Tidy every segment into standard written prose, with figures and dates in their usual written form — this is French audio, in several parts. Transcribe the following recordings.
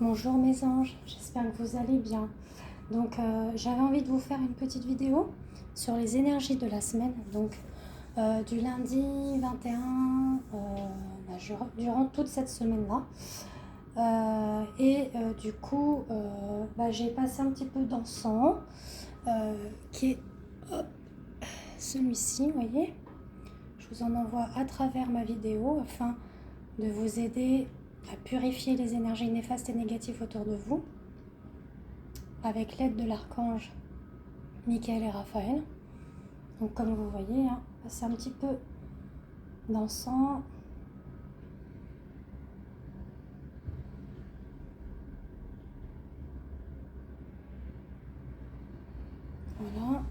Bonjour mes anges, j'espère que vous allez bien. Donc j'avais envie de vous faire une petite vidéo sur les énergies de la semaine, donc du lundi 21, durant toute cette semaine-là. Du coup, j'ai passé un petit peu d'encens, qui est celui-ci, vous voyez. Je vous en envoie à travers ma vidéo afin de vous aider à purifier les énergies néfastes et négatives autour de vous avec l'aide de l'archange Michael et Raphaël. Donc comme vous voyez, c'est un petit peu d'encens. Voilà.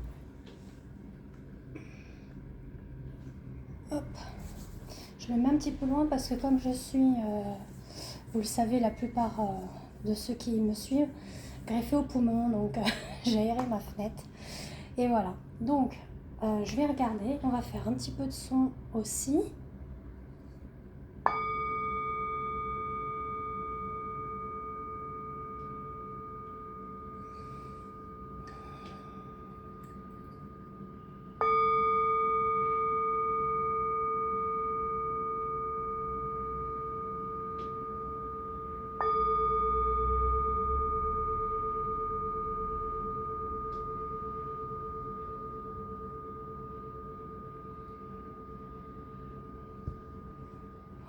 Hop. Je le mets un petit peu loin parce que comme je suis, vous le savez, la plupart de ceux qui me suivent, greffé au poumon, donc j'ai aéré ma fenêtre. Et voilà. Donc, je vais regarder. On va faire un petit peu de son aussi.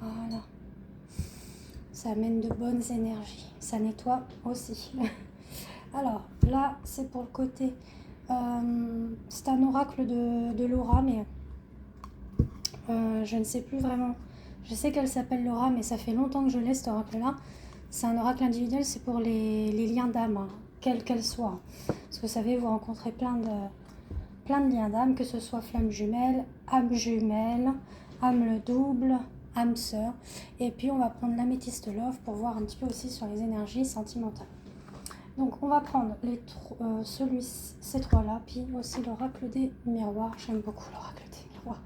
Voilà. Ça amène de bonnes énergies. Ça nettoie aussi. Alors, là, c'est pour le côté... c'est un oracle de Laura, mais je ne sais plus vraiment. Je sais qu'elle s'appelle Laura, mais ça fait longtemps que je l'ai, cet oracle-là. C'est un oracle individuel, c'est pour les liens d'âme, quels qu'elles soient. Parce que vous savez, vous rencontrez plein de liens d'âme, que ce soit flamme jumelle, âme le double, âme sœur. Et puis, on va prendre l'améthyste love pour voir un petit peu aussi sur les énergies sentimentales. Donc, on va prendre ces trois-là, puis aussi l'oracle des miroirs. J'aime beaucoup l'oracle des miroirs.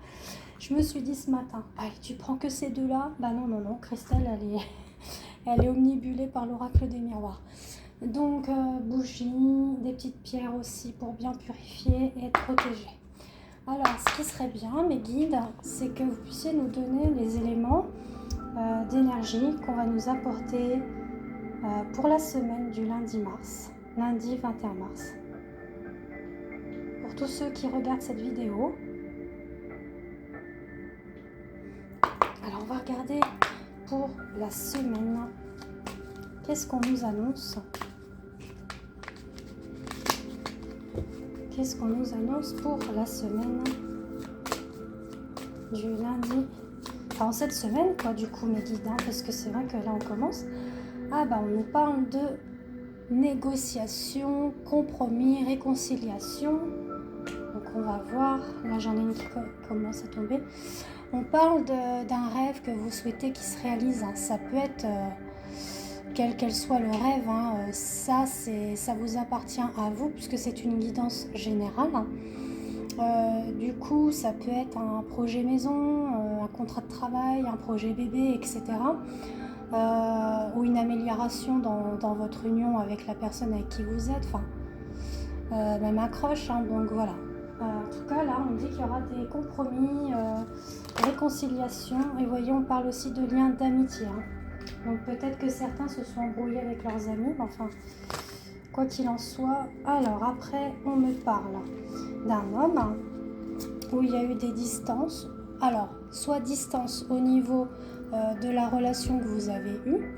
Je me suis dit ce matin, allez, tu prends que ces deux-là? Bah non, Christelle, elle est omnibulée par l'oracle des miroirs. Donc, bougies, des petites pierres aussi pour bien purifier et être protégée. Alors, ce qui serait bien, mes guides, c'est que vous puissiez nous donner les éléments d'énergie qu'on va nous apporter pour la semaine du lundi 21 mars. Pour tous ceux qui regardent cette vidéo, alors on va regarder pour la semaine. Qu'est-ce qu'on nous annonce? Qu'est-ce qu'on nous annonce pour la semaine du lundi? Enfin, cette semaine, quoi, du coup, mes guides, parce que c'est vrai que là, on commence. On nous parle de négociation, compromis, réconciliation. Donc, on va voir. Là, j'en ai une qui commence à tomber. On parle d'un rêve que vous souhaitez qui se réalise. Ça peut être... quel qu'elle soit le rêve, ça vous appartient à vous puisque c'est une guidance générale. Du coup, ça peut être un projet maison, un contrat de travail, un projet bébé, etc. Ou une amélioration dans votre union avec la personne avec qui vous êtes. Même accroche, donc voilà. En tout cas, là, on dit qu'il y aura des compromis, réconciliation. Et vous voyez, on parle aussi de liens d'amitié. Donc peut-être que certains se sont embrouillés avec leurs amis, mais enfin, quoi qu'il en soit. Alors après, on me parle d'un homme où il y a eu des distances. Alors, soit distance au niveau de la relation que vous avez eue,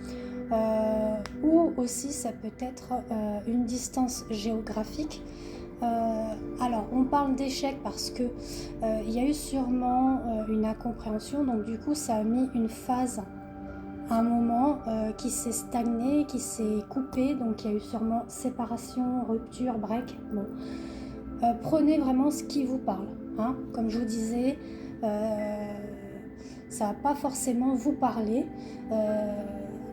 ou aussi ça peut être une distance géographique. Alors, on parle d'échec parce que il y a eu sûrement une incompréhension, donc du coup, ça a mis une phase, un moment qui s'est stagné, qui s'est coupé, donc il y a eu sûrement séparation, rupture, break. Bon. Prenez vraiment ce qui vous parle. Comme je vous disais, ça va pas forcément vous parler.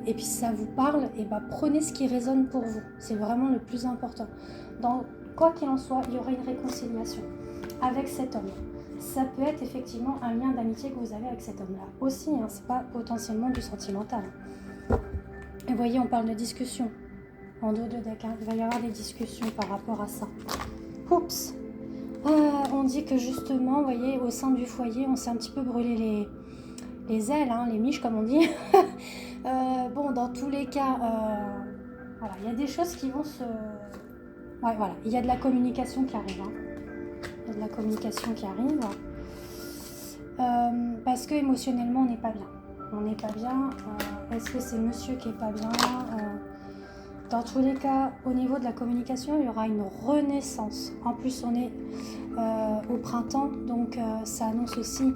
Et puis si ça vous parle, prenez ce qui résonne pour vous. C'est vraiment le plus important. Quoi qu'il en soit, il y aura une réconciliation avec cet homme. Ça peut être effectivement un lien d'amitié que vous avez avec cet homme-là. Aussi, c'est pas potentiellement du sentimental. Et vous voyez, on parle de discussion. En dos de deck, hein. Il va y avoir des discussions par rapport à ça. Oups. On dit que justement, vous voyez, au sein du foyer, on s'est un petit peu brûlé les ailes, hein, les miches comme on dit. Bon, dans tous les cas, voilà, il y a des choses qui vont se... Ouais, voilà, il y a de la communication qui arrive. Hein. Il y a de la communication qui arrive. Parce que émotionnellement, on n'est pas bien. On n'est pas bien. Est-ce que c'est monsieur qui est pas bien? Dans tous les cas, au niveau de la communication, il y aura une renaissance. En plus, on est au printemps, donc ça annonce aussi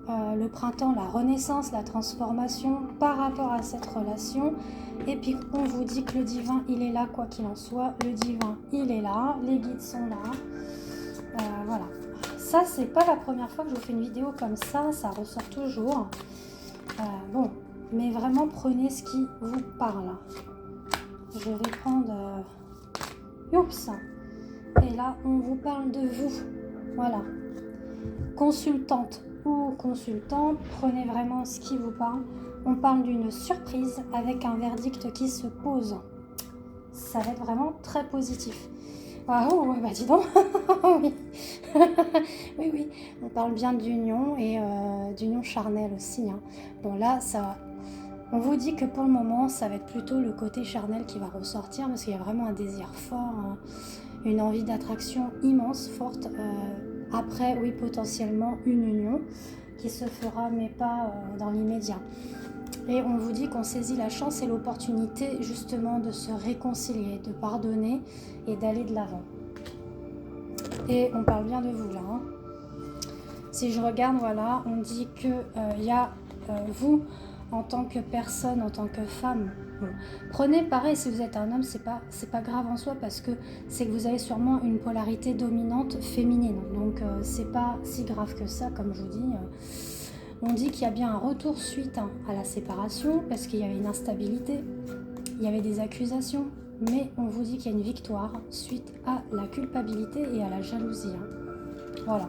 le printemps, la renaissance, la transformation par rapport à cette relation. Et puis, on vous dit que le divin, il est là, quoi qu'il en soit. Le divin, il est là. Les guides sont là. Voilà. Ça, c'est pas la première fois que je vous fais une vidéo comme ça. Ça ressort toujours. Bon, mais vraiment, prenez ce qui vous parle. Je vais prendre... Oups. Et là, on vous parle de vous. Voilà. Consultante ou consultant, prenez vraiment ce qui vous parle. On parle d'une surprise avec un verdict qui se pose. Ça va être vraiment très positif. Waouh, bah dis donc. Oui. Oui, oui. On parle bien d'union et d'union charnelle aussi. Hein. Bon, là, ça... On vous dit que pour le moment, ça va être plutôt le côté charnel qui va ressortir parce qu'il y a vraiment un désir fort, hein, une envie d'attraction immense, forte. Après, oui, potentiellement une union qui se fera, mais pas dans l'immédiat. Et on vous dit qu'on saisit la chance et l'opportunité justement de se réconcilier, de pardonner et d'aller de l'avant. Et on parle bien de vous là. Hein. Si je regarde, voilà, on dit qu'il y a vous... en tant que personne, en tant que femme. Bon. Prenez pareil, si vous êtes un homme, c'est pas grave en soi parce que c'est que vous avez sûrement une polarité dominante féminine. Donc c'est pas si grave que ça, comme je vous dis. On dit qu'il y a bien un retour suite à la séparation parce qu'il y avait une instabilité, il y avait des accusations, mais on vous dit qu'il y a une victoire suite à la culpabilité et à la jalousie. Hein. Voilà,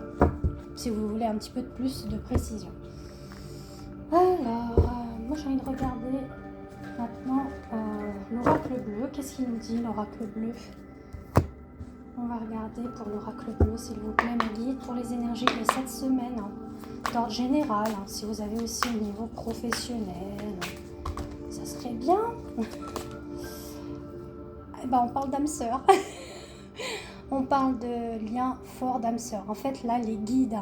si vous voulez un petit peu de plus de précision. Alors, moi j'ai envie de regarder maintenant l'oracle bleu. Qu'est-ce qu'il nous dit, l'oracle bleu? On va regarder pour l'oracle bleu, s'il vous plaît, mes guides, pour les énergies de cette semaine. Hein, d'ordre général, hein, si vous avez aussi au niveau professionnel, ça serait bien. Eh ben, on parle d'âme sœur. On parle de lien fort d'âme sœur. En fait, là, les guides...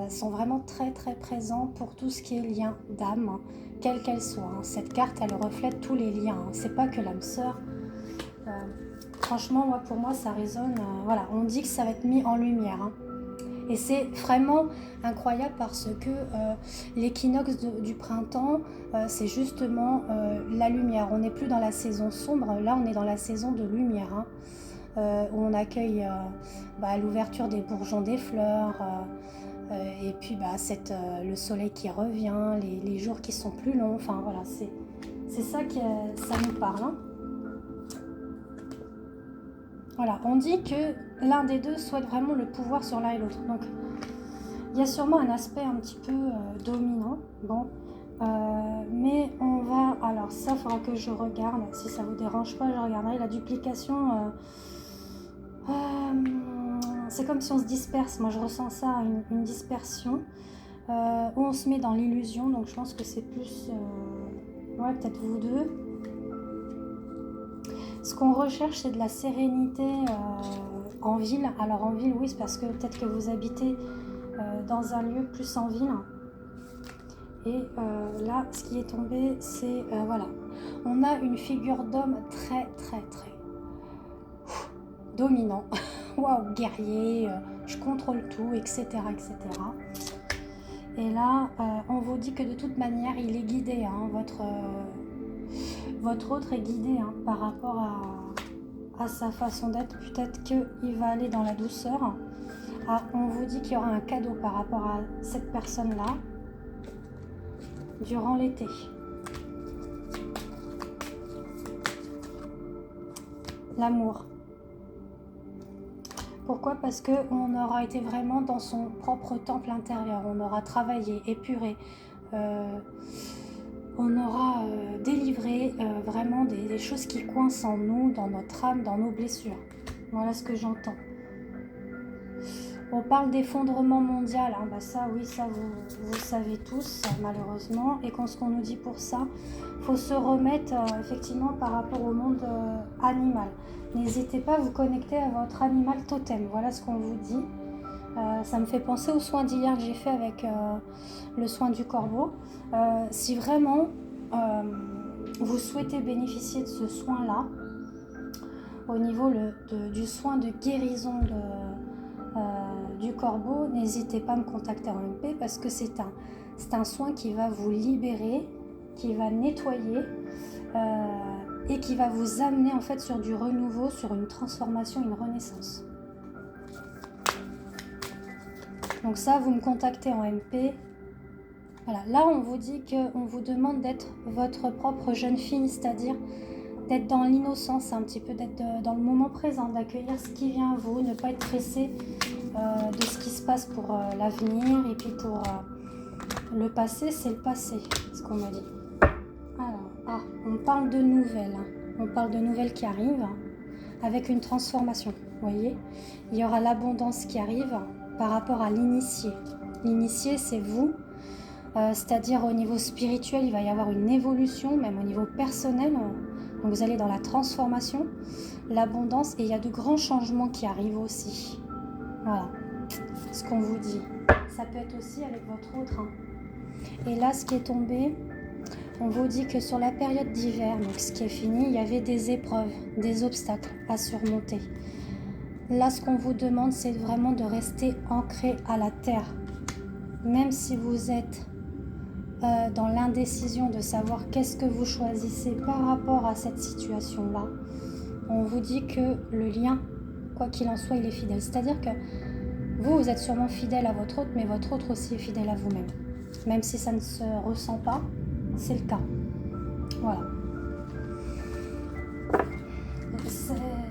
sont vraiment très très présents pour tout ce qui est lien d'âme, hein, quelle qu'elle soit. Hein. Cette carte, elle reflète tous les liens. Hein. C'est pas que l'âme sœur. Franchement, pour moi, ça résonne. Voilà, on dit que ça va être mis en lumière. Hein. Et c'est vraiment incroyable parce que l'équinoxe du printemps, c'est justement la lumière. On n'est plus dans la saison sombre. Là, on est dans la saison de lumière. Hein. Où on accueille l'ouverture des bourgeons des fleurs. Et puis le soleil qui revient, les jours qui sont plus longs, enfin voilà, c'est ça que ça nous parle. Hein. Voilà, on dit que l'un des deux souhaite vraiment le pouvoir sur l'un et l'autre. Donc il y a sûrement un aspect un petit peu dominant. Bon, mais on va, alors ça, il faudra que je regarde, si ça vous dérange pas, je regarderai la duplication. C'est comme si on se disperse, moi je ressens ça, une dispersion, où on se met dans l'illusion, donc je pense que c'est plus, peut-être vous deux. Ce qu'on recherche, c'est de la sérénité en ville. Alors en ville, oui, c'est parce que peut-être que vous habitez dans un lieu plus en ville. Et là, ce qui est tombé, c'est, voilà, on a une figure d'homme très, très, très dominant. Waouh, guerrier, je contrôle tout, etc., etc. Et là, on vous dit que de toute manière, il est guidé. Hein, votre autre est guidé hein, par rapport à sa façon d'être. Peut-être qu'il va aller dans la douceur. Ah, on vous dit qu'il y aura un cadeau par rapport à cette personne-là durant l'été. L'amour. Pourquoi? Parce qu'on aura été vraiment dans son propre temple intérieur. On aura travaillé, épuré. on aura délivré vraiment des choses qui coincent en nous, dans notre âme, dans nos blessures. Voilà ce que j'entends. On parle d'effondrement mondial, hein. Bah ça oui, ça vous savez tous malheureusement. Et ce qu'on nous dit pour ça, il faut se remettre effectivement par rapport au monde animal. N'hésitez pas à vous connecter à votre animal totem, voilà ce qu'on vous dit. Ça me fait penser aux soins d'hier que j'ai fait avec le soin du corbeau. Si vraiment vous souhaitez bénéficier de ce soin-là, au niveau du soin de guérison du corbeau, n'hésitez pas à me contacter en MP parce que c'est un soin qui va vous libérer, qui va nettoyer et qui va vous amener en fait sur du renouveau, sur une transformation, une renaissance. Donc ça, vous me contactez en MP. Voilà, là on vous dit qu'on vous demande d'être votre propre jeune fille, c'est-à-dire d'être dans l'innocence un petit peu, d'être dans le moment présent, d'accueillir ce qui vient à vous, ne pas être pressé de ce qui se passe pour l'avenir et puis pour le passé, c'est le passé, ce qu'on me dit. Alors, on parle de nouvelles, hein. On parle de nouvelles qui arrivent avec une transformation, vous voyez. Il y aura l'abondance qui arrive par rapport à l'initié. L'initié, c'est vous, c'est-à-dire au niveau spirituel, il va y avoir une évolution, même au niveau personnel. Donc vous allez dans la transformation, l'abondance, et il y a de grands changements qui arrivent aussi. Voilà, ce qu'on vous dit. Ça peut être aussi avec votre autre. Hein. Et là, ce qui est tombé, on vous dit que sur la période d'hiver, donc ce qui est fini, il y avait des épreuves, des obstacles à surmonter. Là, ce qu'on vous demande, c'est vraiment de rester ancré à la terre. Même si vous êtes dans l'indécision de savoir qu'est-ce que vous choisissez par rapport à cette situation-là, on vous dit que le lien, quoi qu'il en soit, il est fidèle. C'est-à-dire que vous êtes sûrement fidèle à votre autre, mais votre autre aussi est fidèle à vous-même. Même si ça ne se ressent pas, c'est le cas. Voilà.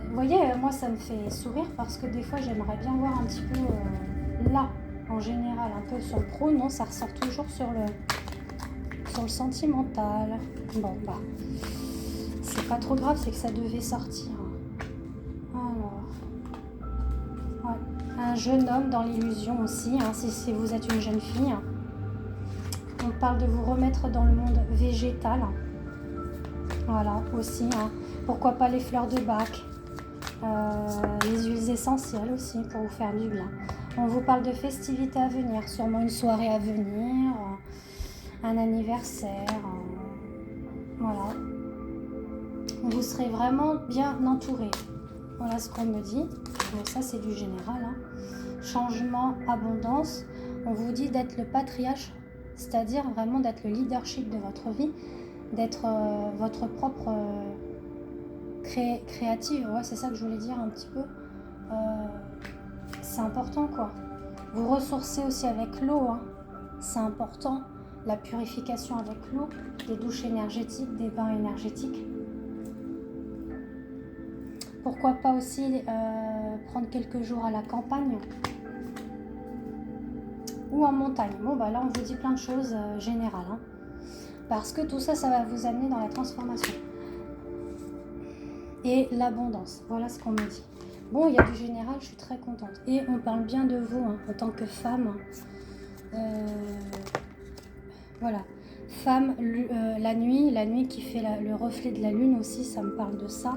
Vous voyez, moi ça me fait sourire parce que des fois j'aimerais bien voir un petit peu là, en général, un peu sur le pro. Non, ça ressort toujours sur le sentimental. Bon, bah, c'est pas trop grave, c'est que ça devait sortir. Alors, ouais. Un jeune homme dans l'illusion aussi, hein, si vous êtes une jeune fille. On parle de vous remettre dans le monde végétal. Voilà, aussi. Hein. Pourquoi pas les fleurs de bac, les huiles essentielles aussi, pour vous faire du bien. On vous parle de festivités à venir, sûrement une soirée à venir, un anniversaire. Voilà. Vous serez vraiment bien entouré. Voilà ce qu'on me dit. Donc ça, c'est du général. Hein. Changement, abondance. On vous dit d'être le patriarche, c'est-à-dire vraiment d'être le leadership de votre vie, d'être votre propre créative. Ouais, c'est ça que je voulais dire un petit peu. C'est important, quoi. Vous ressourcez aussi avec l'eau. Hein. C'est important. La purification avec l'eau, des douches énergétiques, des bains énergétiques. Pourquoi pas aussi prendre quelques jours à la campagne ou en montagne. Bon, bah là, on vous dit plein de choses générales. Hein, parce que tout ça, ça va vous amener dans la transformation. Et l'abondance. Voilà ce qu'on me dit. Bon, il y a du général, je suis très contente. Et on parle bien de vous, hein, en tant que femme. Voilà. Femme, la nuit qui fait le reflet de la lune aussi, ça me parle de ça.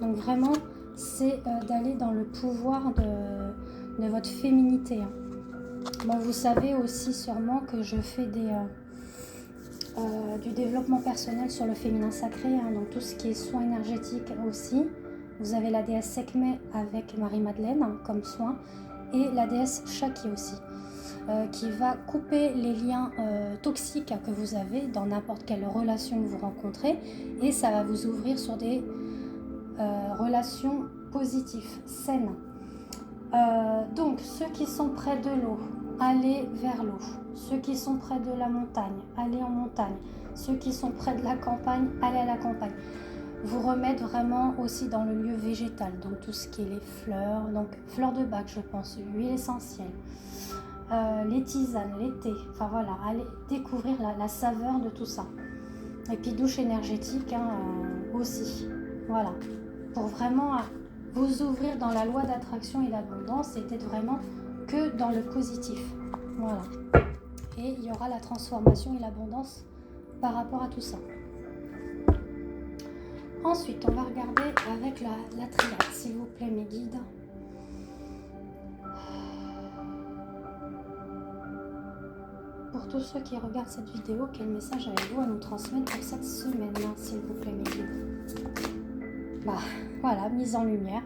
Donc vraiment, c'est d'aller dans le pouvoir de votre féminité. Hein. Bon, vous savez aussi sûrement que je fais du développement personnel sur le féminin sacré, hein, donc tout ce qui est soins énergétiques aussi. Vous avez la déesse Sekhmet avec Marie-Madeleine hein, comme soin, et la déesse Shaki aussi, qui va couper les liens toxiques que vous avez dans n'importe quelle relation que vous rencontrez, et ça va vous ouvrir sur des relations positives, saines. Donc ceux qui sont près de l'eau, allez vers l'eau. Ceux qui sont près de la montagne, allez en montagne. Ceux qui sont près de la campagne, allez à la campagne. Vous remettre vraiment aussi dans le lieu végétal, donc tout ce qui est les fleurs, donc fleurs de bac je pense, huile essentielle, les tisanes, les thés, enfin voilà, allez découvrir la saveur de tout ça. Et puis douche énergétique aussi. Voilà. Pour vraiment vous ouvrir dans la loi d'attraction et d'abondance et d'être vraiment que dans le positif. Voilà. Et il y aura la transformation et l'abondance par rapport à tout ça. Ensuite, on va regarder avec la triade, s'il vous plaît, mes guides. Pour tous ceux qui regardent cette vidéo, quel message avez-vous à nous transmettre pour cette semaine, s'il vous plaît, mes guides? Voilà, mise en lumière.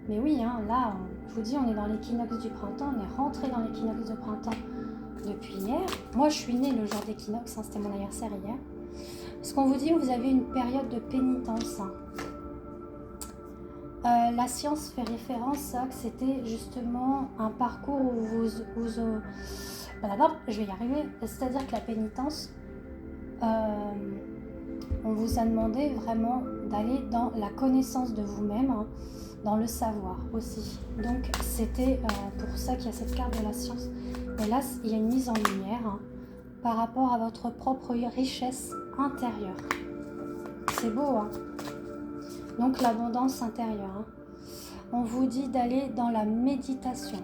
Mais oui, là, je vous dis, on est dans l'équinoxe du printemps, on est rentré dans l'équinoxe de printemps depuis hier. Moi, je suis née le jour d'équinoxe, c'était mon anniversaire hier. Ce qu'on vous dit, vous avez une période de pénitence. La science fait référence à que c'était justement un parcours où d'abord, je vais y arriver. C'est-à-dire que la pénitence, on vous a demandé vraiment d'aller dans la connaissance de vous-même, dans le savoir aussi. Donc, c'était pour ça qu'il y a cette carte de la science. Et là, il y a une mise en lumière par rapport à votre propre richesse intérieure. C'est beau, Donc, l'abondance intérieure. On vous dit d'aller dans la méditation.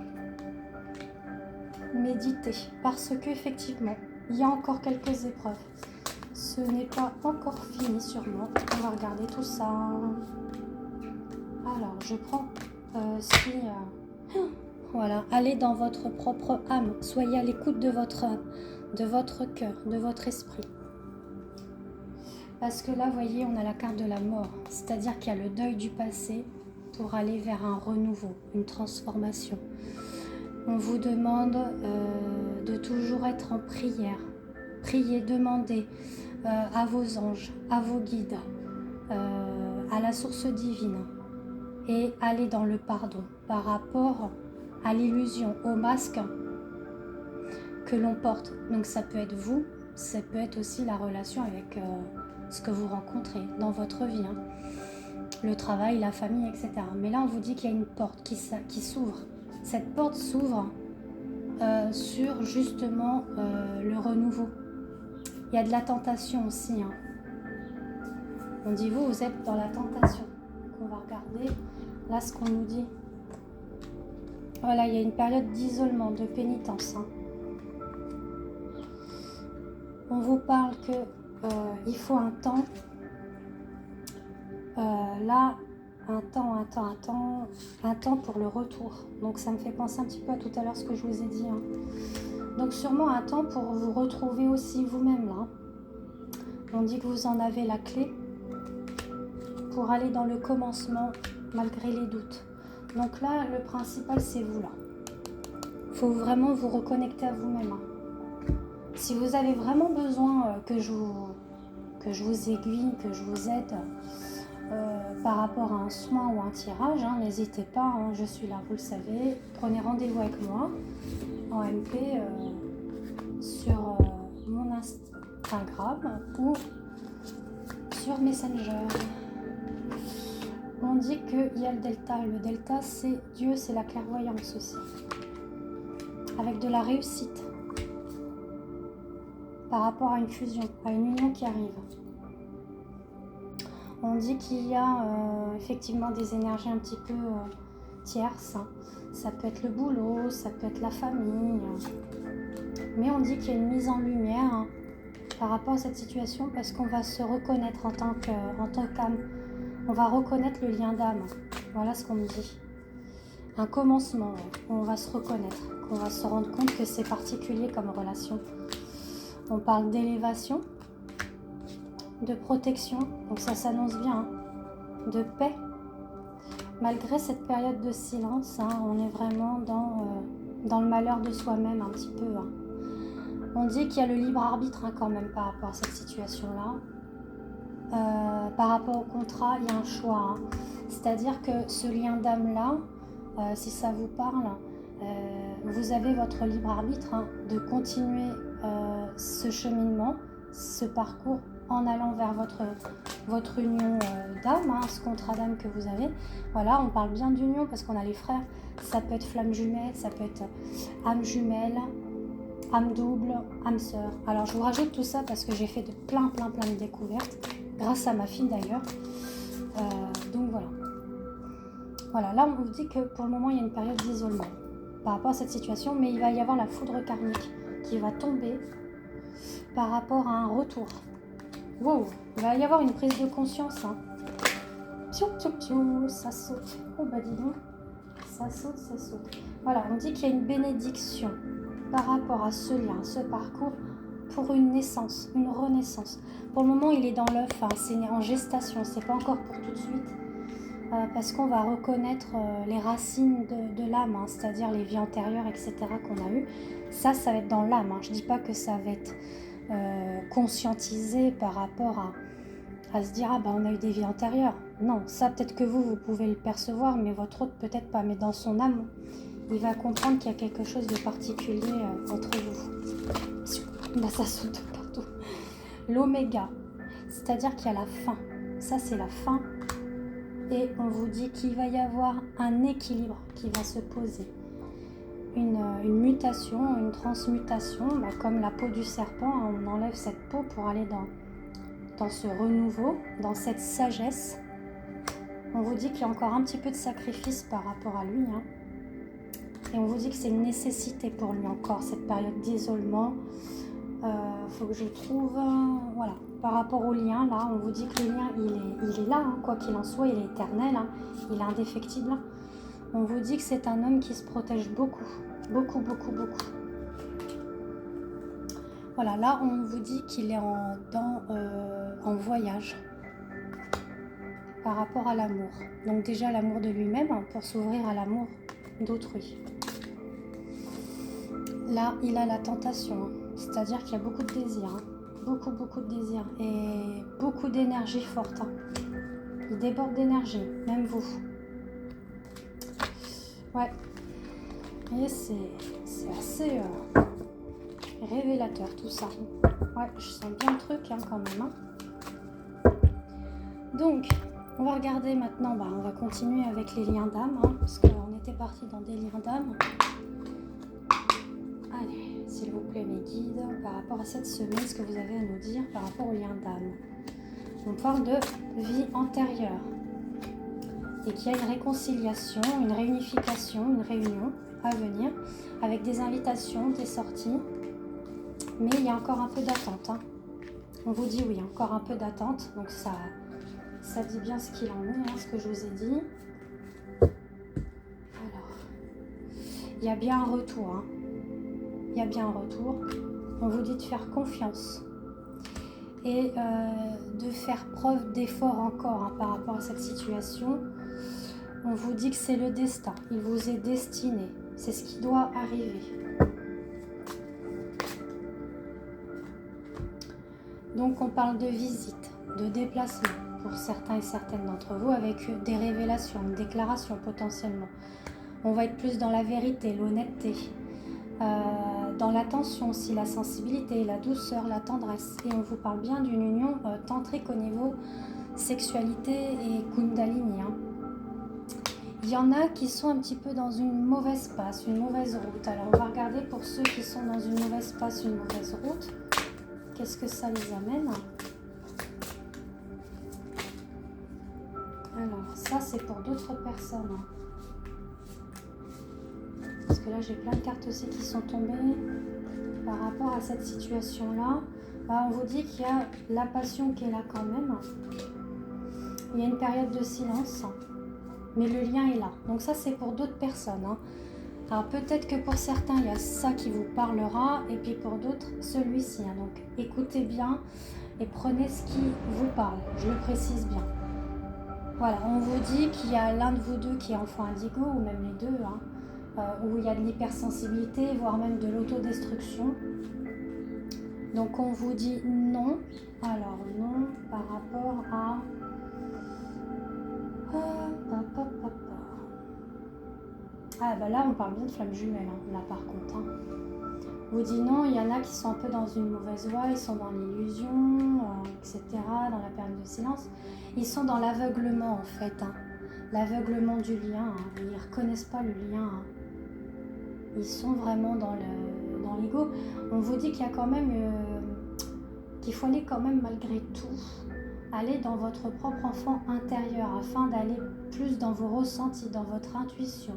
Méditer, parce qu'effectivement, il y a encore quelques épreuves. Ce n'est pas encore fini sûrement. On va regarder tout ça. Alors, je prends voilà, allez dans votre propre âme. Soyez à l'écoute de votre âme, de votre cœur, de votre esprit. Parce que là, vous voyez, on a la carte de la mort. C'est-à-dire qu'il y a le deuil du passé pour aller vers un renouveau, une transformation. On vous demande de toujours être en prière. Priez, demandez à vos anges, à vos guides, à la source divine. Et allez dans le pardon par rapport à l'illusion, au masque que l'on porte. Donc ça peut être vous, ça peut être aussi la relation avec ce que vous rencontrez dans votre vie. Le travail, la famille, etc. Mais là, on vous dit qu'il y a une porte qui s'ouvre. Cette porte s'ouvre sur justement le renouveau. Il y a de la tentation aussi. On dit vous êtes dans la tentation. Donc on va regarder là ce qu'on nous dit. Voilà, il y a une période d'isolement, de pénitence. On vous parle que il faut un temps. Là, un temps pour le retour. Donc ça me fait penser un petit peu à tout à l'heure ce que je vous ai dit. Donc sûrement un temps pour vous retrouver aussi vous-même là. On dit que vous en avez la clé pour aller dans le commencement malgré les doutes. Donc là, le principal c'est vous là. Il faut vraiment vous reconnecter à vous-même. Si vous avez vraiment besoin que je vous aiguille, que je vous aide par rapport à un soin ou un tirage, n'hésitez pas, je suis là, vous le savez. Prenez rendez-vous avec moi en MP sur mon Instagram ou sur Messenger. On dit qu'il y a le delta. Le delta, c'est Dieu, c'est la clairvoyance aussi. Avec de la réussite par rapport à une fusion, à une union qui arrive. On dit qu'il y a effectivement des énergies un petit peu tierces. Ça peut être le boulot, ça peut être la famille. Mais on dit qu'il y a une mise en lumière par rapport à cette situation parce qu'on va se reconnaître en tant qu'âme. On va reconnaître le lien d'âme. Voilà ce qu'on me dit. Un commencement, où on va se reconnaître, qu'on va se rendre compte que c'est particulier comme relation. On parle d'élévation, de protection, donc ça s'annonce bien, de paix. Malgré cette période de silence, on est vraiment dans le malheur de soi-même un petit peu. On dit qu'il y a le libre arbitre quand même par rapport à cette situation-là. Par rapport au contrat, il y a un choix. C'est-à-dire que ce lien d'âme-là, si ça vous parle, vous avez votre libre arbitre de continuer ce cheminement, ce parcours en allant vers votre union d'âme, ce contrat d'âme que vous avez. Voilà, on parle bien d'union parce qu'on a les frères. Ça peut être flamme jumelle, ça peut être âme jumelle, âme double, âme sœur. Alors je vous rajoute tout ça parce que j'ai fait de plein de découvertes, grâce à ma fille d'ailleurs. Donc voilà. Voilà, là on vous dit que pour le moment il y a une période d'isolement par rapport à cette situation, mais il va y avoir la foudre karmique qui va tomber par rapport à un retour. Wow, il va y avoir une prise de conscience. Hein. Piou, piou, piou, ça saute. Oh bah dis donc, ça saute, ça saute. Voilà, on dit qu'il y a une bénédiction par rapport à ce lien, ce parcours, pour une naissance, une renaissance. Pour le moment, il est dans l'œuf, hein, c'est en gestation, c'est pas encore pour tout de suite, parce qu'on va reconnaître les racines de l'âme, hein, c'est-à-dire les vies antérieures, etc. qu'on a eues. Ça va être dans l'âme. Hein. Je dis pas que ça va être conscientisé par rapport à se dire ah bah on a eu des vies antérieures. Non, ça peut-être que vous pouvez le percevoir, mais votre autre peut-être pas. Mais dans son âme, il va comprendre qu'il y a quelque chose de particulier entre vous. Là, ça saute partout. L'oméga, c'est-à-dire qu'il y a la fin. Ça, c'est la fin. Et on vous dit qu'il va y avoir un équilibre qui va se poser. Une mutation, une transmutation, bah, comme la peau du serpent, on enlève cette peau pour aller dans ce renouveau, dans cette sagesse. On vous dit qu'il y a encore un petit peu de sacrifice par rapport à lui. Hein. Et on vous dit que c'est une nécessité pour lui encore, cette période d'isolement. Faut que je trouve... voilà. Par rapport au lien, là, on vous dit que le lien, il est là. Hein. Quoi qu'il en soit, il est éternel. Hein. Il est indéfectible. On vous dit que c'est un homme qui se protège beaucoup. Beaucoup. Voilà, là, on vous dit qu'il est en voyage par rapport à l'amour. Donc déjà, l'amour de lui-même hein, pour s'ouvrir à l'amour d'autrui. Là, il a la tentation, hein. C'est-à-dire qu'il y a beaucoup de désir. Hein. Beaucoup de désir et beaucoup d'énergie forte. Hein. Il déborde d'énergie, même vous. Ouais. Et c'est assez révélateur tout ça. Ouais, je sens bien le truc hein, quand même. Hein. Donc, on va regarder maintenant, on va continuer avec les liens d'âme, hein, parce qu'on était parti dans des liens d'âme. Allez, s'il vous plaît mes guides, par rapport à cette semaine, ce que vous avez à nous dire par rapport aux liens d'âme. On parle de vie antérieure. Et qu'il y a une réconciliation, une réunification, une réunion à venir, avec des invitations, des sorties. Mais il y a encore un peu d'attente. Hein. On vous dit oui, encore un peu d'attente. Donc ça dit bien ce qu'il en est, hein, ce que je vous ai dit. Alors, il y a bien un retour. Hein. Il y a bien un retour. On vous dit de faire confiance. Et de faire preuve d'effort encore hein, par rapport à cette situation. On vous dit que c'est le destin, il vous est destiné, c'est ce qui doit arriver. Donc on parle de visite, de déplacement pour certains et certaines d'entre vous avec des révélations, une déclaration potentiellement. On va être plus dans la vérité, l'honnêteté, dans l'attention aussi, la sensibilité, la douceur, la tendresse. Et on vous parle bien d'une union tantrique au niveau sexualité et kundalini. Hein. Il y en a qui sont un petit peu dans une mauvaise passe, une mauvaise route. Alors on va regarder pour ceux qui sont dans une mauvaise passe, une mauvaise route. Qu'est-ce que ça les amène? Alors ça c'est pour d'autres personnes. Parce que là j'ai plein de cartes aussi qui sont tombées par rapport à cette situation-là. On vous dit qu'il y a la passion qui est là quand même. Il y a une période de silence. Mais le lien est là. Donc ça, c'est pour d'autres personnes. Hein. Alors peut-être que pour certains, il y a ça qui vous parlera. Et puis pour d'autres, celui-ci. Hein. Donc écoutez bien et prenez ce qui vous parle. Je le précise bien. Voilà, on vous dit qu'il y a l'un de vous deux qui est enfant indigo, ou même les deux, hein, où il y a de l'hypersensibilité, voire même de l'autodestruction. Donc on vous dit non. Alors non par rapport à... Ah bah là on parle bien de flammes jumelles hein, là par contre. Hein. Vous dit non, il y en a qui sont un peu dans une mauvaise voie, ils sont dans l'illusion, etc. Dans la période de silence. Ils sont dans l'aveuglement en fait. Hein. L'aveuglement du lien. Hein. Ils ne reconnaissent pas le lien. Hein. Ils sont vraiment dans dans l'ego, on vous dit qu'il y a quand même, qu'il faut aller quand même malgré tout, aller dans votre propre enfant intérieur afin d'aller plus dans vos ressentis, dans votre intuition.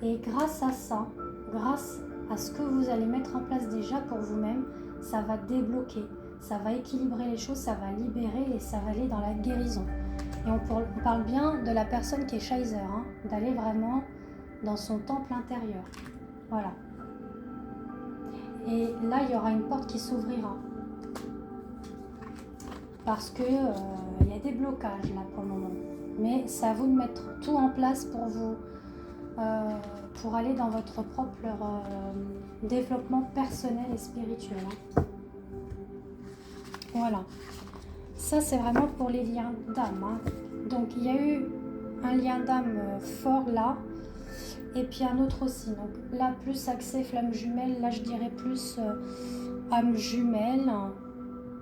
Et grâce à ça, grâce à ce que vous allez mettre en place déjà pour vous-même, ça va débloquer, ça va équilibrer les choses, ça va libérer et ça va aller dans la guérison. Et on parle bien de la personne qui est Shizer, hein, d'aller vraiment dans son temple intérieur. Voilà. Et là, il y aura une porte qui s'ouvrira. Parce que il y a des blocages là pour le moment. Mais c'est à vous de mettre tout en place pour vous, pour aller dans votre propre développement personnel et spirituel. Hein. Voilà. Ça, c'est vraiment pour les liens d'âme. Hein. Donc, il y a eu un lien d'âme fort là. Et puis un autre aussi. Donc là, plus axé flamme jumelle. Là, je dirais plus âme jumelle.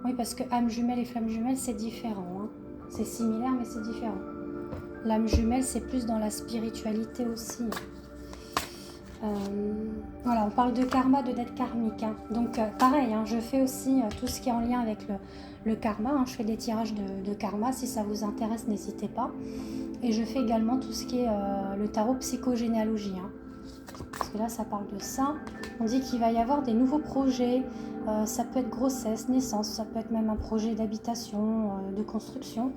Oui, parce que âme jumelle et flamme jumelle, c'est différent. Hein. C'est similaire, mais c'est différent. L'âme jumelle, c'est plus dans la spiritualité aussi. Voilà, on parle de karma, de dette karmique. Hein. Donc, pareil, hein, je fais aussi tout ce qui est en lien avec le karma. Hein. Je fais des tirages de karma. Si ça vous intéresse, n'hésitez pas. Et je fais également tout ce qui est le tarot psychogénéalogie. Hein. Parce que là, ça parle de ça. On dit qu'il va y avoir des nouveaux projets. Ça peut être grossesse, naissance, ça peut être même un projet d'habitation, de construction.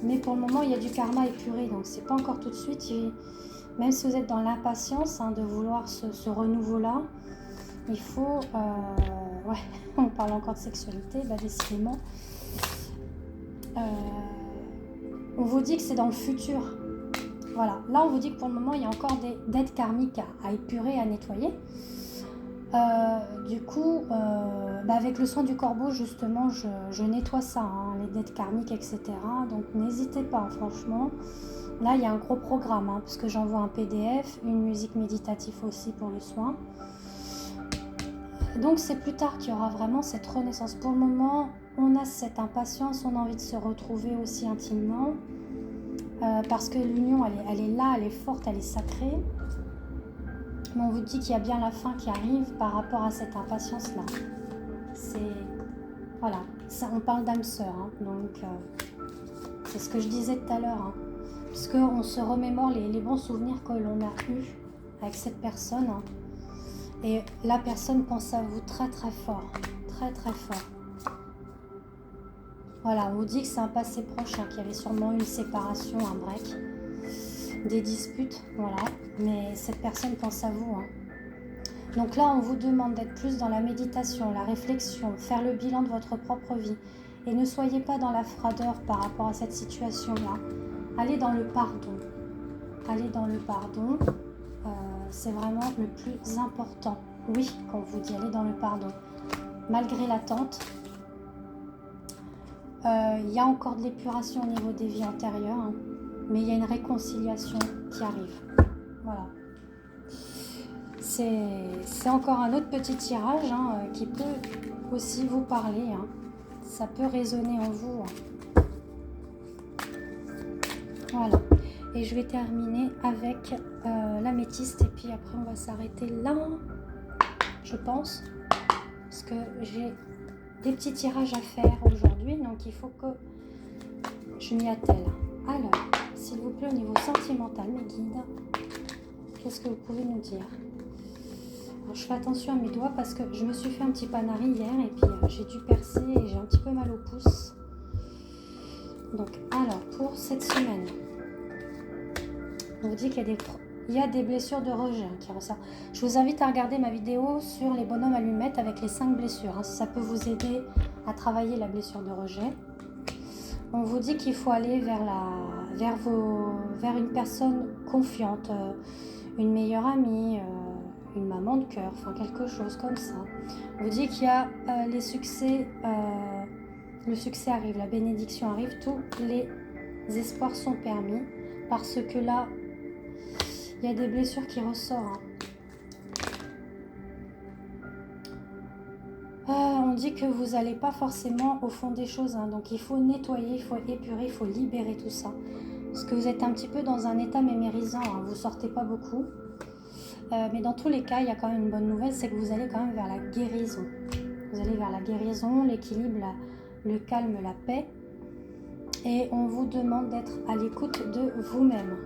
Mais pour le moment, il y a du karma épuré. Donc, c'est pas encore tout de suite. Même si vous êtes dans l'impatience de vouloir ce renouveau-là, il faut... ouais, on parle encore de sexualité, bah, décidément. On vous dit que c'est dans le futur. Voilà, là on vous dit que pour le moment il y a encore des dettes karmiques à épurer, à nettoyer. Du coup, avec le soin du corbeau justement, je nettoie ça, hein, les dettes karmiques, etc. Donc n'hésitez pas, franchement. Là il y a un gros programme, hein, parce que j'envoie un PDF, une musique méditative aussi pour le soin. Donc c'est plus tard qu'il y aura vraiment cette renaissance. Pour le moment, on a cette impatience, on a envie de se retrouver aussi intimement. Parce que l'union, elle est là, elle est forte, elle est sacrée. Mais on vous dit qu'il y a bien la fin qui arrive par rapport à cette impatience-là. C'est... Voilà, ça, on parle d'âme sœur. Hein, donc, c'est ce que je disais tout à l'heure. Hein, parce qu'on se remémore les bons souvenirs que l'on a eus avec cette personne. Hein, et la personne pense à vous très très fort. Très très fort. Voilà, on vous dit que c'est un passé proche, hein, qu'il y avait sûrement une séparation, un break, des disputes, voilà. Mais cette personne pense à vous. Hein. Donc là, on vous demande d'être plus dans la méditation, la réflexion, faire le bilan de votre propre vie. Et ne soyez pas dans la froideur par rapport à cette situation-là. Allez dans le pardon. Allez dans le pardon. C'est vraiment le plus important. Oui, quand on vous dit allez dans le pardon. Malgré l'attente, il y a encore de l'épuration au niveau des vies antérieures, hein, mais il y a une réconciliation qui arrive. Voilà. C'est encore un autre petit tirage, hein, qui peut aussi vous parler. Hein. Ça peut résonner en vous. Hein. Voilà. Et je vais terminer avec l'améthyste et puis après on va s'arrêter là, je pense, parce que j'ai des petits tirages à faire aujourd'hui, donc il faut que je m'y attelle. Alors, s'il vous plaît, au niveau sentimental, mes guides, qu'est-ce que vous pouvez nous dire? Alors, je fais attention à mes doigts parce que je me suis fait un petit panari hier et puis j'ai dû percer et j'ai un petit peu mal au pouce. Donc, alors, pour cette semaine, on vous dit qu'il y a des blessures de rejet, hein, qui ressortent. Je vous invite à regarder ma vidéo sur les bonhommes allumettes avec les 5 blessures. Hein, si ça peut vous aider à travailler la blessure de rejet. On vous dit qu'il faut aller vers une personne confiante, une meilleure amie, une maman de cœur, enfin quelque chose comme ça. On vous dit qu'il y a les succès, le succès arrive, la bénédiction arrive, tous les espoirs sont permis parce que là, il y a des blessures qui ressortent. On dit que vous n'allez pas forcément au fond des choses. Hein, donc il faut nettoyer, il faut épurer, il faut libérer tout ça. Parce que vous êtes un petit peu dans un état mémérisant. Hein, vous ne sortez pas beaucoup. Mais dans tous les cas, il y a quand même une bonne nouvelle, c'est que vous allez quand même vers la guérison. Vous allez vers la guérison, l'équilibre, le calme, la paix. Et on vous demande d'être à l'écoute de vous-même.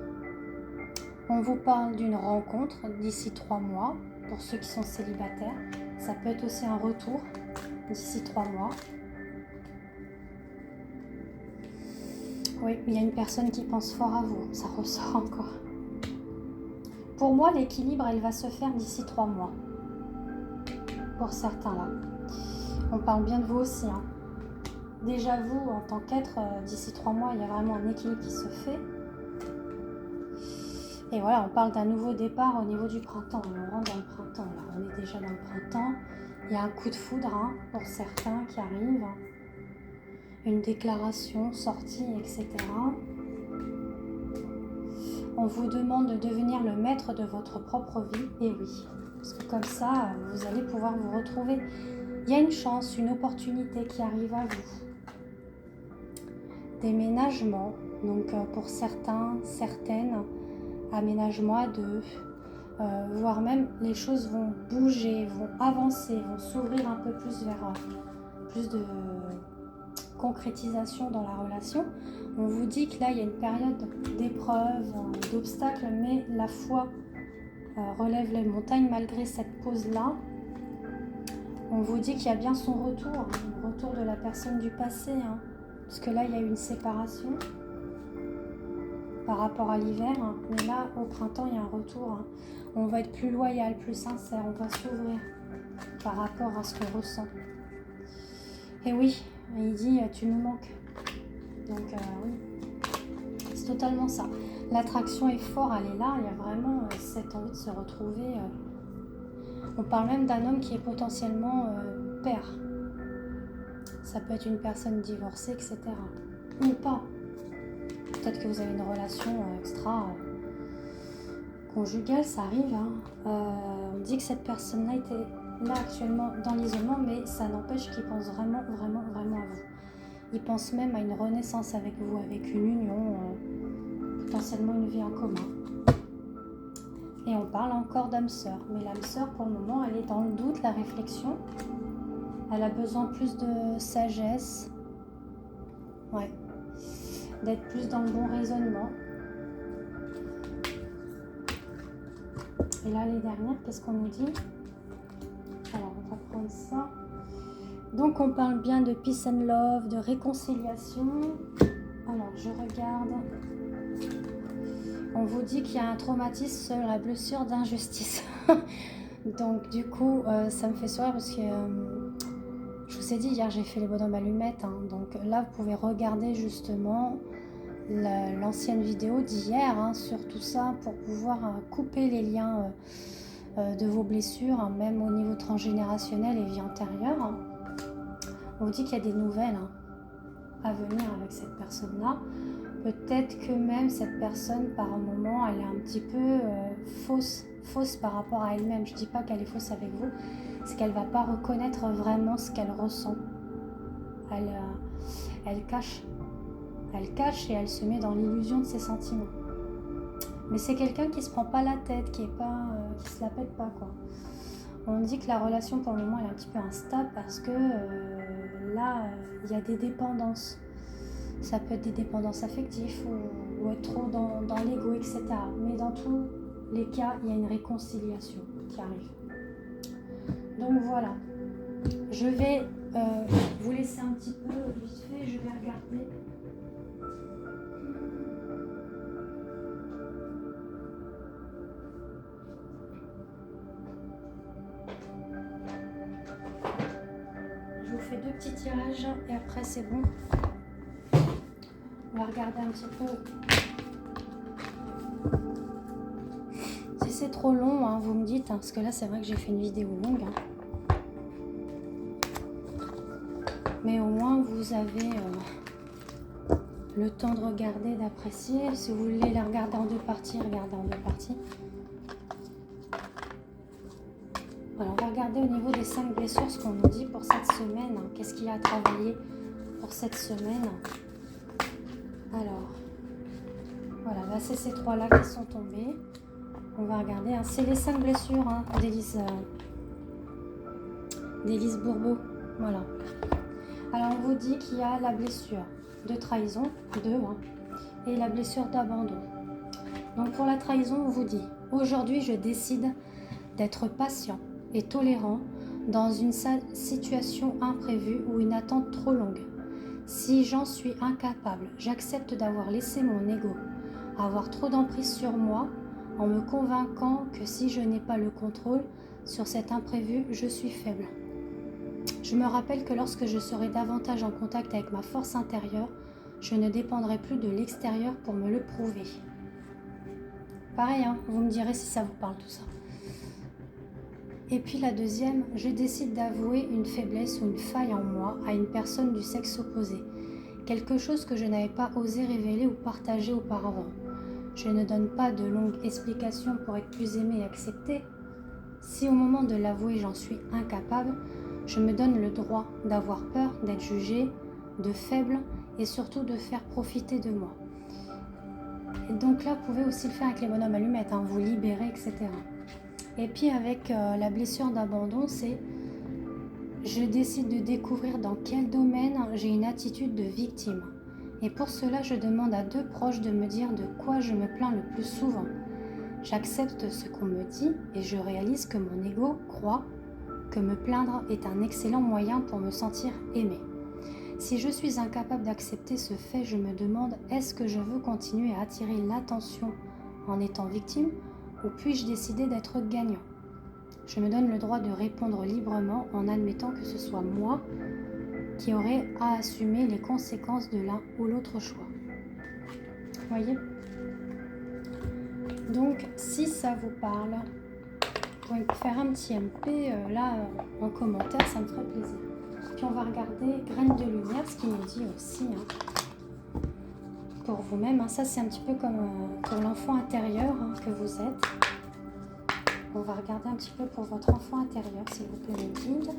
On vous parle d'une rencontre d'ici 3 mois, pour ceux qui sont célibataires. Ça peut être aussi un retour d'ici 3 mois. Oui, il y a une personne qui pense fort à vous, ça ressort encore. Pour moi, l'équilibre, elle va se faire d'ici 3 mois. Pour certains là. On parle bien de vous aussi. Hein. Déjà vous, en tant qu'être, d'ici 3 mois, il y a vraiment un équilibre qui se fait. Et voilà, on parle d'un nouveau départ au niveau du printemps. On rentre dans le printemps là. On est déjà dans le printemps. Il y a un coup de foudre hein, pour certains qui arrivent. Une déclaration, sortie, etc. On vous demande de devenir le maître de votre propre vie, et oui, parce que comme ça, vous allez pouvoir vous retrouver. Il y a une chance, une opportunité qui arrive à vous. Déménagement, donc pour certains, certaines, aménagement à deux, voire même les choses vont bouger, vont avancer, vont s'ouvrir un peu plus vers plus de concrétisation dans la relation. On vous dit que là, il y a une période d'épreuves, d'obstacles, mais la foi relève les montagnes malgré cette pause-là. On vous dit qu'il y a bien son retour, le retour de la personne du passé, hein, parce que là, il y a eu une séparation par rapport à l'hiver, hein, mais là, au printemps, il y a un retour. Hein. On va être plus loyal, plus sincère, on va s'ouvrir par rapport à ce qu'on ressent. Et oui, il dit, tu nous manques. Donc oui, c'est totalement ça. L'attraction est forte, elle est là, il y a vraiment cette envie de se retrouver. On parle même d'un homme qui est potentiellement père. Ça peut être une personne divorcée, etc. Ou pas. Peut-être que vous avez une relation extra conjugale, ça arrive. Hein. On dit que cette personne-là était là actuellement dans l'isolement, mais ça n'empêche qu'il pense vraiment, vraiment, vraiment à vous. Il pense même à une renaissance avec vous, avec une union, potentiellement une vie en commun. Et on parle encore d'âme sœur. Mais l'âme sœur, pour le moment, elle est dans le doute, la réflexion. Elle a besoin plus de sagesse. Ouais. D'être plus dans le bon raisonnement. Et là, les dernières, qu'est-ce qu'on nous dit? Alors, on va prendre ça. Donc, on parle bien de peace and love, de réconciliation. Alors, je regarde. On vous dit qu'il y a un traumatisme sur la blessure d'injustice. Donc, du coup, ça me fait sourire parce que je vous ai dit hier, j'ai fait les bonhommes allumettes. Hein. Donc là, vous pouvez regarder justement l'ancienne vidéo d'hier hein, sur tout ça pour pouvoir couper les liens de vos blessures, hein, même au niveau transgénérationnel et vie antérieure. Hein. On vous dit qu'il y a des nouvelles hein, à venir avec cette personne-là. Peut-être que même cette personne, par un moment, elle est un petit peu fausse par rapport à elle-même. Je ne dis pas qu'elle est fausse avec vous, c'est qu'elle ne va pas reconnaître vraiment ce qu'elle ressent. Elle cache. Elle cache et elle se met dans l'illusion de ses sentiments. Mais c'est quelqu'un qui ne se prend pas la tête, qui se la pète pas, quoi. On dit que la relation, pour le moment, elle est un petit peu instable parce que là, il y a des dépendances. Ça peut être des dépendances affectives ou être trop dans l'ego, etc. Mais dans tous les cas, il y a une réconciliation qui arrive. Donc voilà. Je vais vous laisser un petit peu vite fait. Je vais regarder. Je vous fais 2 petits tirages et après c'est bon. On va regarder un petit peu. Si c'est trop long, hein, vous me dites, hein, parce que là c'est vrai que j'ai fait une vidéo longue. Hein. Mais au moins vous avez le temps de regarder, d'apprécier. Si vous voulez la regarder en 2 parties, regardez en 2 parties. Voilà, on va regarder au niveau des 5 blessures ce qu'on nous dit pour cette semaine. Hein. Qu'est-ce qu'il y a à travailler pour cette semaine? Alors, voilà, là c'est ces 3 là qui sont tombés. On va regarder. Hein. C'est les 5 blessures hein, d'Élise Bourbeau. Voilà. Alors, on vous dit qu'il y a la blessure de trahison, 2, hein, et la blessure d'abandon. Donc, pour la trahison, on vous dit, aujourd'hui, je décide d'être patient et tolérant dans une situation imprévue ou une attente trop longue. Si j'en suis incapable, j'accepte d'avoir laissé mon ego avoir trop d'emprise sur moi en me convainquant que si je n'ai pas le contrôle sur cet imprévu, je suis faible. Je me rappelle que lorsque je serai davantage en contact avec ma force intérieure, je ne dépendrai plus de l'extérieur pour me le prouver. Pareil, hein, vous me direz si ça vous parle tout ça. Et puis la deuxième, je décide d'avouer une faiblesse ou une faille en moi à une personne du sexe opposé. Quelque chose que je n'avais pas osé révéler ou partager auparavant. Je ne donne pas de longues explications pour être plus aimée et acceptée. Si au moment de l'avouer j'en suis incapable, je me donne le droit d'avoir peur, d'être jugée, de faible et surtout de faire profiter de moi. Et donc là, vous pouvez aussi le faire avec les bonhommes allumettes, hein, vous libérer, etc. Et puis avec la blessure d'abandon, c'est je décide de découvrir dans quel domaine j'ai une attitude de victime. Et pour cela, je demande à 2 proches de me dire de quoi je me plains le plus souvent. J'accepte ce qu'on me dit et je réalise que mon ego croit que me plaindre est un excellent moyen pour me sentir aimée. Si je suis incapable d'accepter ce fait, je me demande est-ce que je veux continuer à attirer l'attention en étant victime ou puis-je décider d'être gagnant? Je me donne le droit de répondre librement en admettant que ce soit moi qui aurai à assumer les conséquences de l'un ou l'autre choix. Vous voyez? Donc, si ça vous parle, vous pouvez faire un petit MP en commentaire, ça me ferait plaisir. Puis on va regarder Graines de lumière, ce qu'il nous dit aussi. Hein, pour vous-même, hein, ça c'est un petit peu comme pour l'enfant intérieur hein, que vous êtes. On va regarder un petit peu pour votre enfant intérieur, s'il vous plaît, les guides.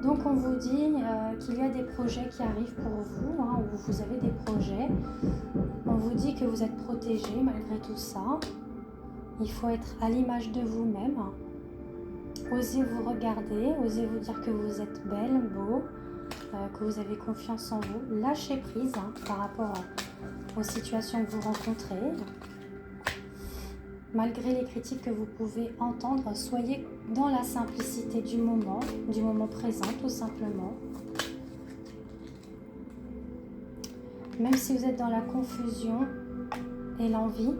Donc on vous dit qu'il y a des projets qui arrivent pour vous, hein, ou vous avez des projets. On vous dit que vous êtes protégé malgré tout ça. Il faut être à l'image de vous-même. Osez vous regarder, osez vous dire que vous êtes belle, beau, que vous avez confiance en vous. Lâchez prise hein, par rapport aux situations que vous rencontrez. Malgré les critiques que vous pouvez entendre, soyez dans la simplicité du moment présent tout simplement. Même si vous êtes dans la confusion et l'envie,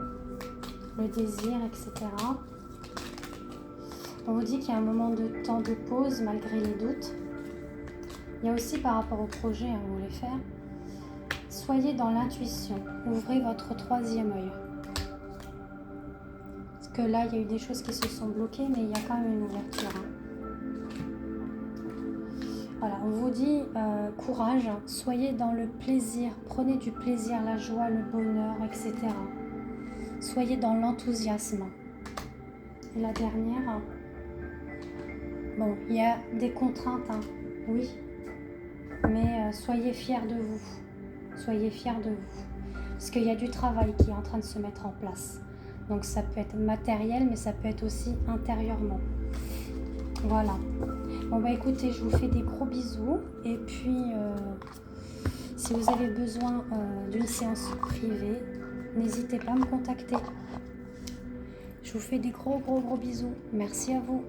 le désir, etc. On vous dit qu'il y a un moment de temps de pause malgré les doutes. Il y a aussi par rapport au projet que vous voulez faire, soyez dans l'intuition, ouvrez votre 3e œil. Que là, il y a eu des choses qui se sont bloquées, mais il y a quand même une ouverture. Hein. Voilà, on vous dit courage, soyez dans le plaisir, prenez du plaisir, la joie, le bonheur, etc. Soyez dans l'enthousiasme. Et la dernière, bon, il y a des contraintes, hein, oui, mais soyez fiers de vous. Soyez fiers de vous. Parce qu'il y a du travail qui est en train de se mettre en place. Donc ça peut être matériel, mais ça peut être aussi intérieurement. Voilà. Bon bah écoutez, je vous fais des gros bisous. Et puis, si vous avez besoin d'une séance privée, n'hésitez pas à me contacter. Je vous fais des gros bisous. Merci à vous.